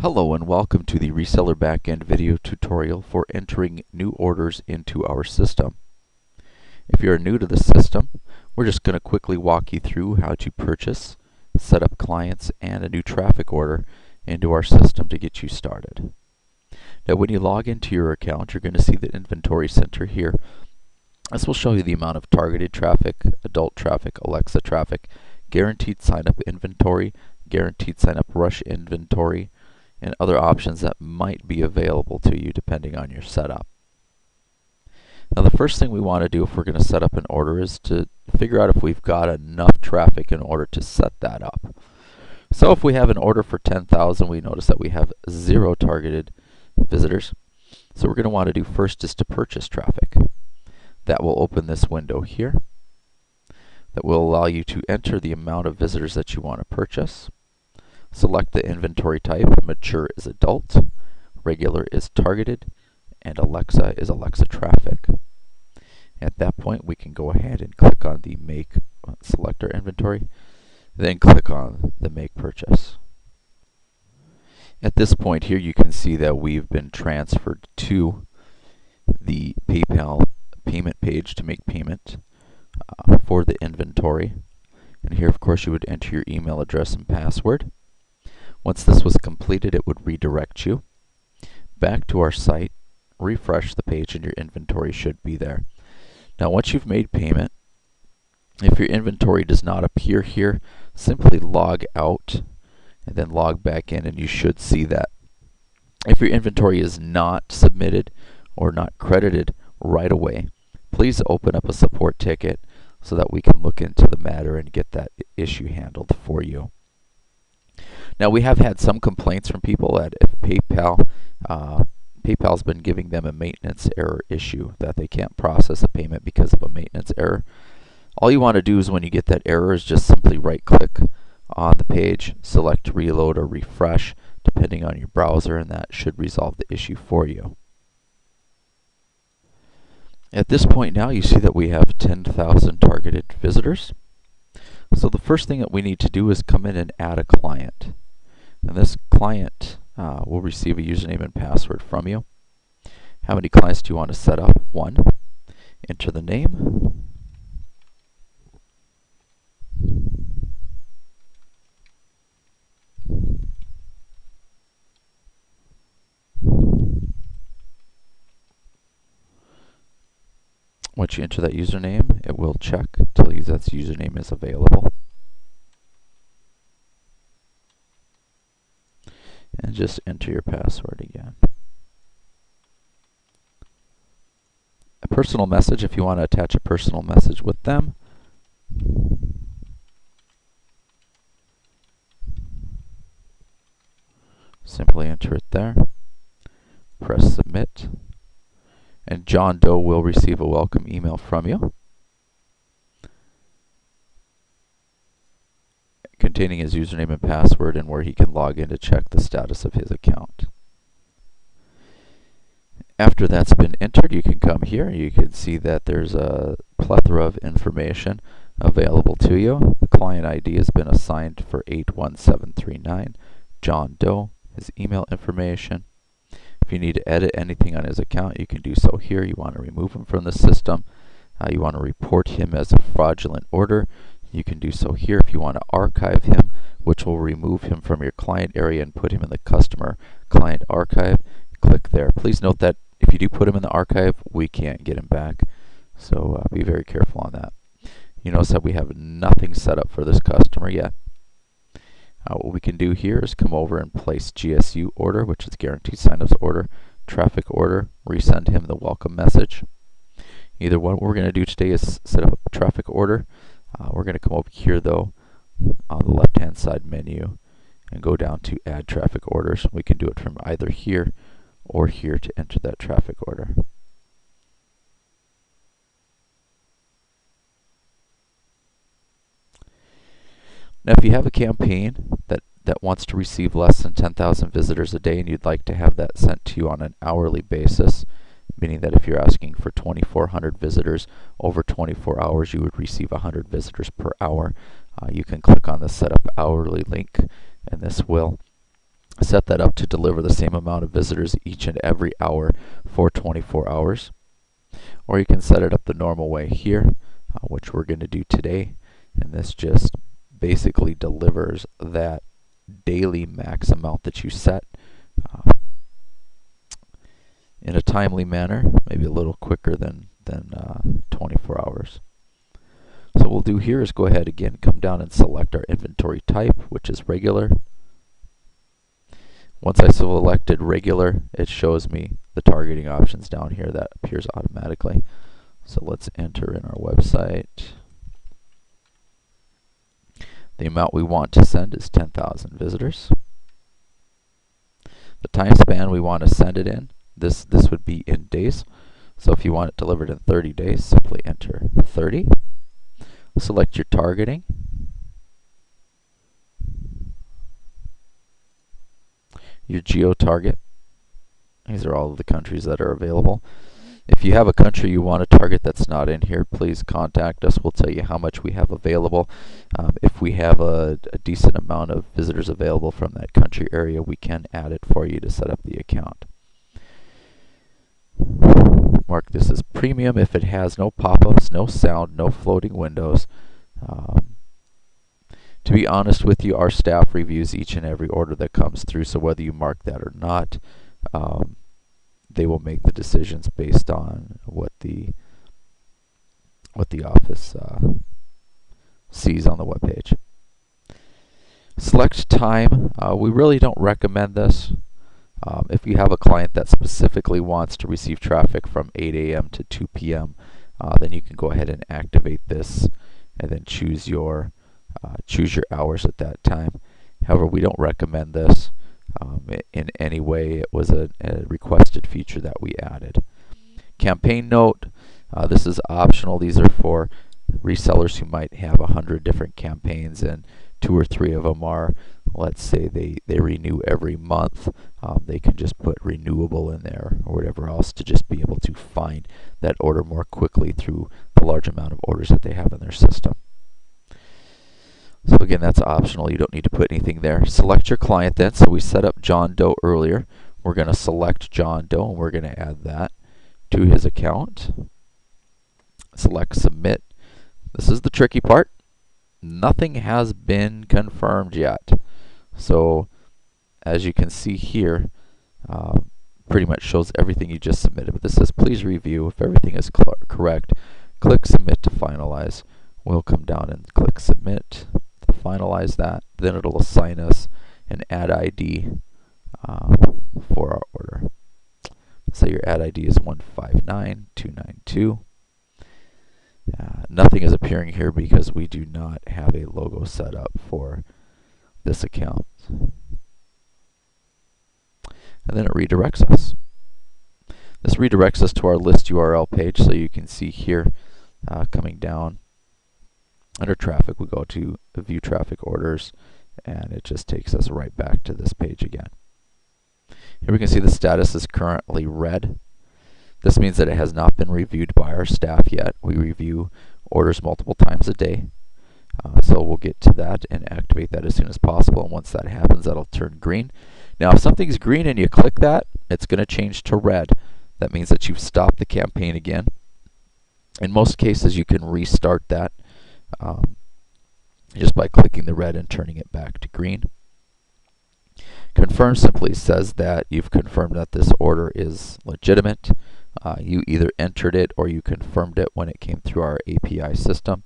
Hello and welcome to the Reseller Backend video tutorial for entering new orders into our system. If you're new to the system, we're just going to quickly walk you through how to purchase, set up clients, and a new traffic order into our system to get you started. Now when you log into your account, you're going to see the inventory center here. This will show you the amount of targeted traffic, adult traffic, Alexa traffic, guaranteed sign-up inventory, guaranteed sign-up rush inventory, and other options that might be available to you depending on your setup. Now the first thing we want to do if we're going to set up an order is to figure out if we've got enough traffic in order to set that up. So if we have an order for 10,000, we notice that we have 0 targeted visitors. So what we're going to want to do first is to purchase traffic. That will open this window here. That will allow you to enter the amount of visitors that you want to purchase. Select the inventory type. Mature is adult, regular is targeted, and Alexa is Alexa traffic. At that point, we can go ahead and click on the Make Select our inventory, then click on the Make Purchase. At this point here, you can see that we've been transferred to the PayPal payment page to make payment for the inventory. And here, of course, you would enter your email address and password. Once this was completed, it would redirect you back to our site, refresh the page, and your inventory should be there. Now once you've made payment, if your inventory does not appear here, simply log out and then log back in, and you should see that. If your inventory is not submitted or not credited right away, please open up a support ticket so that we can look into the matter and get that issue handled for you. Now we have had some complaints from people that if PayPal's been giving them a maintenance error issue, that they can't process a payment because of a maintenance error. All you want to do is when you get that error is just simply right click on the page, select reload or refresh depending on your browser, and that should resolve the issue for you. At this point now you see that we have 10,000 targeted visitors. So the first thing that we need to do is come in and add a client. And this client will receive a username and password from you. How many clients do you want to set up? 1. Enter the name. Once you enter that username, it will check, tell you that the username is available. And just enter your password again. A personal message, if you want to attach a personal message with them. Simply enter it there. Press submit. And John Doe will receive a welcome email from you containing his username and password and where he can log in to check the status of his account. After that's been entered, you can come here and you can see that there's a plethora of information available to you. The client ID has been assigned for 81739. John Doe, his email information. If you need to edit anything on his account, you can do so here. You want to remove him from the system. You want to report him as a fraudulent order. You can do so here. If you want to archive him, which will remove him from your client area and put him in the customer client archive, click there. Please note that if you do put him in the archive, we can't get him back. So be very careful on that. You notice that we have nothing set up for this customer yet. What we can do here is come over and place GSU order, which is guaranteed signups order, traffic order, resend him the welcome message. Either one. What we're going to do today is set up a traffic order. We're going to come over here though on the left hand side menu and go down to add traffic orders. We can do it from either here or here to enter that traffic order. Now if you have a campaign that wants to receive less than 10,000 visitors a day and you'd like to have that sent to you on an hourly basis, meaning that if you're asking for 2,400 visitors over 24 hours, you would receive 100 visitors per hour. You can click on the Setup Hourly link, and this will set that up to deliver the same amount of visitors each and every hour for 24 hours. Or you can set it up the normal way here, which we're going to do today. And this just basically delivers that daily max amount that you set in a timely manner, maybe a little quicker than 24 hours. So what we'll do here is go ahead again, come down and select our inventory type, which is regular. Once I selected regular, it shows me the targeting options down here. That appears automatically. So let's enter in our website. The amount we want to send is 10,000 visitors. The time span we want to send it in, this would be in days. So if you want it delivered in 30 days, simply enter 30. Select your targeting. Your geo-target. These are all of the countries that are available. If you have a country you want to target that's not in here, please contact us. We'll tell you how much we have available. If we have a decent amount of visitors available from that country area, we can add it for you to set up the account. Mark this as premium if it has no pop-ups, no sound, no floating windows. To be honest with you, our staff reviews each and every order that comes through, so whether you mark that or not, they will make the decisions based on what the office sees on the web page. Select time. We really don't recommend this. If you have a client that specifically wants to receive traffic from 8 a.m. to 2 p.m., then you can go ahead and activate this and then choose your hours at that time. However, we don't recommend this in any way. It was a requested feature that we added. Campaign note. This is optional. These are for resellers who might have 100 different campaigns and 2 or 3 of them are, let's say they renew every month. They can just put renewable in there or whatever else to just be able to find that order more quickly through the large amount of orders that they have in their system. So again, that's optional. You don't need to put anything there. Select your client then. So we set up John Doe earlier. We're going to select John Doe and we're going to add that to his account. Select submit. This is the tricky part. Nothing has been confirmed yet. So as you can see here, pretty much shows everything you just submitted. But this says please review. If everything is correct, click submit to finalize. We'll come down and click submit to finalize that. Then it'll assign us an ad ID for our order. So your ad ID is 159292. Nothing is appearing here because we do not have a logo set up for this account. And then it redirects us. This redirects us to our list URL page, so you can see here coming down under traffic, we go to view traffic orders, and it just takes us right back to this page again. Here we can see the status is currently red. This means that it has not been reviewed by our staff yet. We review orders multiple times a day. So we'll get to that and activate that as soon as possible. And once that happens, that'll turn green. Now, if something's green and you click that, it's going to change to red. That means that you've stopped the campaign again. In most cases, you can restart that just by clicking the red and turning it back to green. Confirm simply says that you've confirmed that this order is legitimate. You either entered it or you confirmed it when it came through our API system.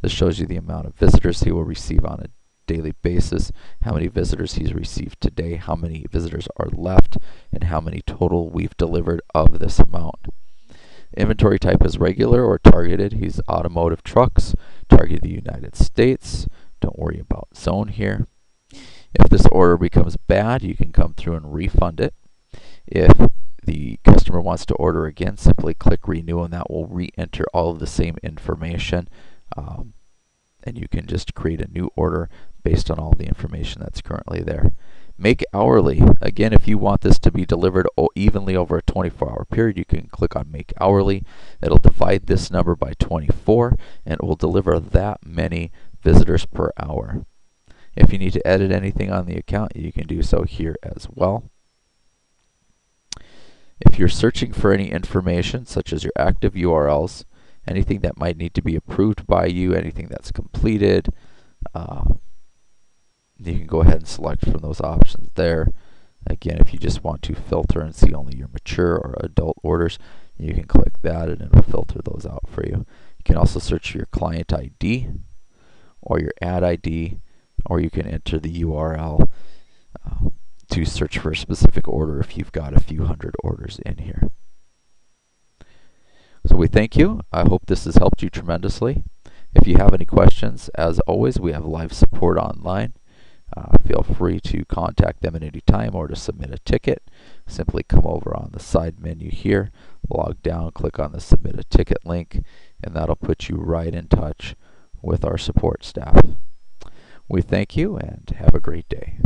This shows you the amount of visitors he will receive on a daily basis, how many visitors he's received today, how many visitors are left, and how many total we've delivered of this amount. Inventory type is regular or targeted. He's automotive trucks, targeted the United States. Don't worry about zone here. If this order becomes bad, you can come through and refund it. If the customer wants to order again, simply click renew and that will re-enter all of the same information. And you can just create a new order based on all the information that's currently there. Make hourly. Again, if you want this to be delivered evenly over a 24-hour period, you can click on make hourly. It'll divide this number by 24 and it will deliver that many visitors per hour. If you need to edit anything on the account, you can do so here as well. If you're searching for any information, such as your active URLs, anything that might need to be approved by you, anything that's completed, you can go ahead and select from those options there. Again, if you just want to filter and see only your mature or adult orders, you can click that and it'll filter those out for you. You can also search for your client ID or your ad ID, or you can enter the URL to search for a specific order if you've got a few hundred orders in here. So we thank you. I hope this has helped you tremendously. If you have any questions, as always, we have live support online. Feel free to contact them at any time or to submit a ticket. Simply come over on the side menu here, log down, click on the Submit a Ticket link, and that'll put you right in touch with our support staff. We thank you and have a great day.